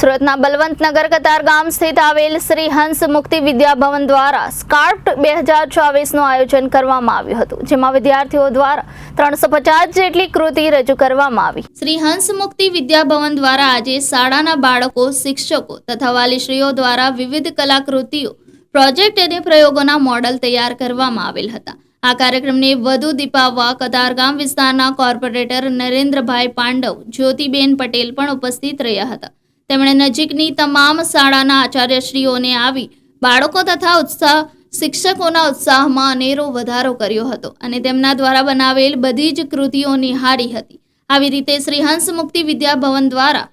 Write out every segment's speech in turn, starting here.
સુરતના બલવંતનગર કતારગામ સ્થિત આવેલ શ્રી હંસ મુક્તિ વિદ્યા ભવન દ્વારા સ્કાર્ફ 2024નું આયોજન કરવામાં આવ્યું હતું, જેમાં વિદ્યાર્થીઓ દ્વારા 350 જેટલી કૃતિ રજૂ કરવામાં આવી। શ્રી હંસ મુક્તિ વિદ્યા ભવન દ્વારા આજે શાળાના બાળકો, શિક્ષકો તથા વાલીશ્રીઓ દ્વારા વિવિધ કલાકૃતિઓ, પ્રોજેક્ટ અને પ્રયોગોના મોડલ તૈયાર કરવામાં આવેલ હતા। આ કાર્યક્રમને વધુ દીપાવવા કતારગામ વિસ્તારના કોર્પોરેટર નરેન્દ્રભાઈ પાંડવ, જ્યોતિબેન પટેલ પણ ઉપસ્થિત રહ્યા હતા। તેમણે નજીકની તમામ શાળાના આચાર્યશ્રીઓને આવી બાળકો તથા શિક્ષકોના ઉત્સાહમાં અનેરો વધારો કર્યો હતો અને તેમના દ્વારા બનાવેલ બધી જ કૃતિઓ નિહાળી હતી। આવી રીતે શ્રી હંસ મુક્તિ વિદ્યા ભવન દ્વારા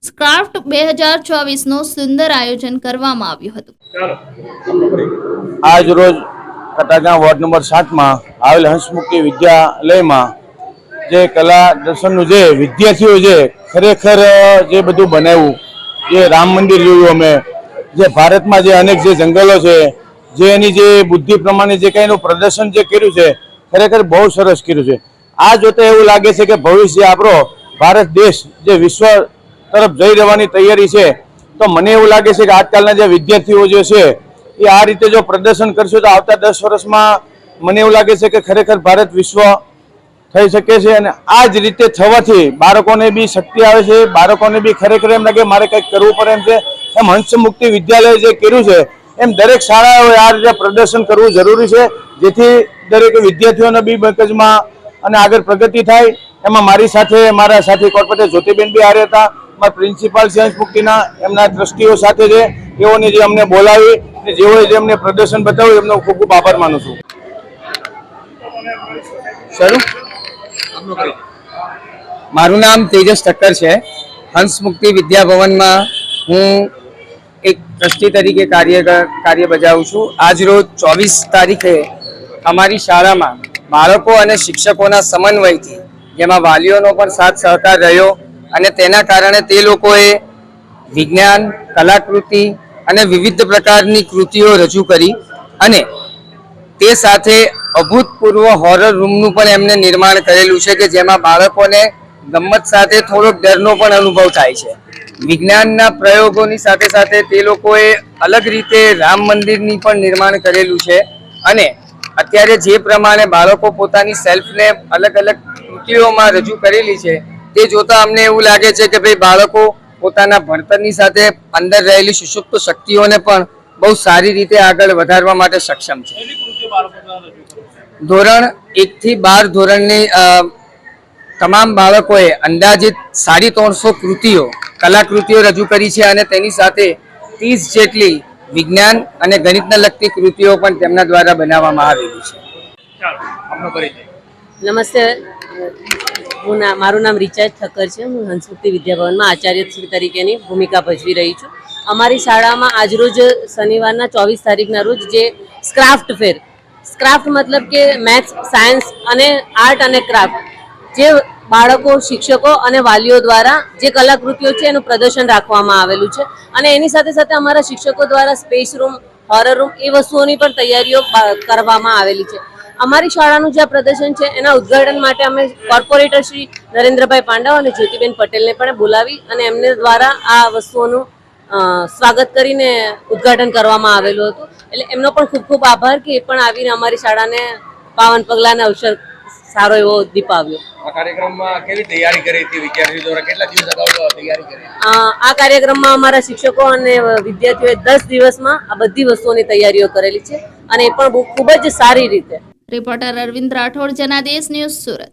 સ્કાર્ફ 2024નું સુંદર આયોજન કરવામાં આવ્યું હતું। આજ રોજ કતારગામ વોર્ડ નંબર 7 માં આવેલ હંસ મુક્તિ વિદ્યાલયમાં જે કલા દર્શનનું જે વિદ્યાર્થીઓ જે ખરેખર જે બધું બનાવ્યું, જે રામ મંદિર જોયું, અમે જે ભારતમાં જે અનેક જે જંગલો છે, જે એની જે બુદ્ધિ પ્રમાણે જે કંઈનું પ્રદર્શન જે કર્યું છે, ખરેખર બહુ સરસ કર્યું છે। આ જોતા એવું લાગે છે કે ભવિષ્ય આપણો ભારત દેશ જે વિશ્વ તરફ જઈ રહેવાની તૈયારી છે। તો મને એવું લાગે છે કે આજકાલના જે વિદ્યાર્થીઓ જે છે એ આ રીતે જો પ્રદર્શન કરશે તો આવતા 10 વર્ષમાં મને એવું લાગે છે કે ખરેખર ભારત વિશ્વ થઈ શકે છે। અને આ જ રીતે થવાથી બાળકોને બી શક્તિ આવે છે, બાળકોને બી ખરેખર એમ લાગે મારે કંઈક કરવું પડે એમ છે। એમ હંસ મુક્તિ વિદ્યાલય જે કર્યું છે એમ દરેક શાળાઓએ આ રીતે પ્રદર્શન કરવું જરૂરી છે, જેથી દરેક વિદ્યાર્થીઓને બી મગજમાં અને આગળ પ્રગતિ થાય। એમાં મારી સાથે મારા સાથી કોર્પોરેટર જ્યોતિબેન બી હારે હતા, મારા પ્રિન્સિપાલ છે હંસ મુક્તિના, એમના ટ્રસ્ટીઓ સાથે છે, એઓને જે અમને બોલાવી અને જેઓએ જે અમને પ્રદર્શન બતાવ્યું એમનો ખૂબ ખૂબ આભાર માનું છું। મારું નામ તેજસ ઠક્કર છે। હંસ મુક્તિ વિદ્યા ભવનમાં હું એક ટ્રસ્ટી તરીકે કાર્ય બજાવું છું। આજ રોજ 24 તારીખે અમારી શાળામાં બાળકો અને શિક્ષકોના સમન્વયથી, જેમાં વાલીઓનો પણ સાથ સહકાર રહ્યો અને તેના કારણે તે લોકોએ વિજ્ઞાન, કલાકૃતિ અને વિવિધ પ્રકારની કૃતિઓ રજૂ કરી અને તે સાથે અભૂતપૂર્વ હોરર રૂમનું પણ એમને નિર્માણ કરેલું છે કે જેમાં બાળકોને ગમ્મત સાથે થોડોક ડરનો પણ અનુભવ થાય છે। વિજ્ઞાનના પ્રયોગોની સાથે સાથે તે લોકોએ અલગ રીતે રામ મંદિરની પણ નિર્માણ કરેલું છે અને અત્યારે જે પ્રમાણે બાળકો પોતાની સેલ્ફને અલગ અલગ કૃતિઓમાં રજૂ કરેલી છે તે જોતા અમને એવું લાગે છે કે ભાઈ બાળકો પોતાના ભણતરની સાથે અંદર રહેલી સુષુપ્ત શક્તિઓને પણ બહુ સારી રીતે આગળ વધારવા માટે સક્ષમ છે। ધોરણ 1 થી 12 ધોરણની તમામ બાળકોએ અંદાજિત 350 કૃતિઓ, કલાકૃતિઓ રજૂ કરી છે અને તેની સાથે 30 જેટલી વિજ્ઞાન અને ગણિતને લગતી કૃતિઓ પણ તેમના દ્વારા બનાવવામાં આવેલી છે। નમસ્તે, મારું નામ રિચાર્જ ઠક્કર છે। હું હંસ મુક્તિ વિદ્યાભવનમાં આચાર્યશ્રી તરીકેની ભૂમિકા ભજવી રહી છું। અમારી શાળામાં આજરોજ શનિવારના 24 તારીખના રોજ જે સ્ક્રાફ્ટ ફેર, સ્ક્રાફ્ટ મતલબ કે મેથ્સ, સાયન્સ અને આર્ટ અને ક્રાફ્ટ, જે બાળકો, શિક્ષકો અને વાલીઓ દ્વારા જે કલાકૃતિઓ છે એનું પ્રદર્શન રાખવામાં આવેલું છે અને એની સાથે સાથે અમારા શિક્ષકો દ્વારા સ્પેસ રૂમ, હોરર રૂમ એ વસ્તુઓની પણ તૈયારીઓ કરવામાં આવેલી છે। અમારી શાળાનું જે પ્રદર્શન છે એના ઉદ્ઘાટન માટે અમે કોર્પોરેટર શ્રી નરેન્દ્રભાઈ પાંડવ અને જ્યોતિબેન પટેલને પણ બોલાવી અને એમને દ્વારા આ વસ્તુઓનું સ્વાગત કરીને ઉદ્ઘાટન કરવામાં આવેલું હતું। એટલે એમનો પણ ખૂબ ખૂબ આભાર કે એ પણ આવીને અમારી શાળાને પાવન પગલાને અવસર સારો એવો દીપાવ્યો। આ કાર્યક્રમમાં કેવી તૈયારી કરી હતી વિદ્યાર્થીઓ દ્વારા? કેટલા દિવસ અગાઉ તૈયારી કરી? આ કાર્યક્રમમાં અમારા શિક્ષકો અને વિદ્યાર્થીઓએ 10 દિવસમાં આ બધી વસ્તુઓની તૈયારીઓ કરેલી છે અને એ પણ ખૂબ જ સારી રીતે। Reporter Arvind Rathod, Janadesh news, Surat.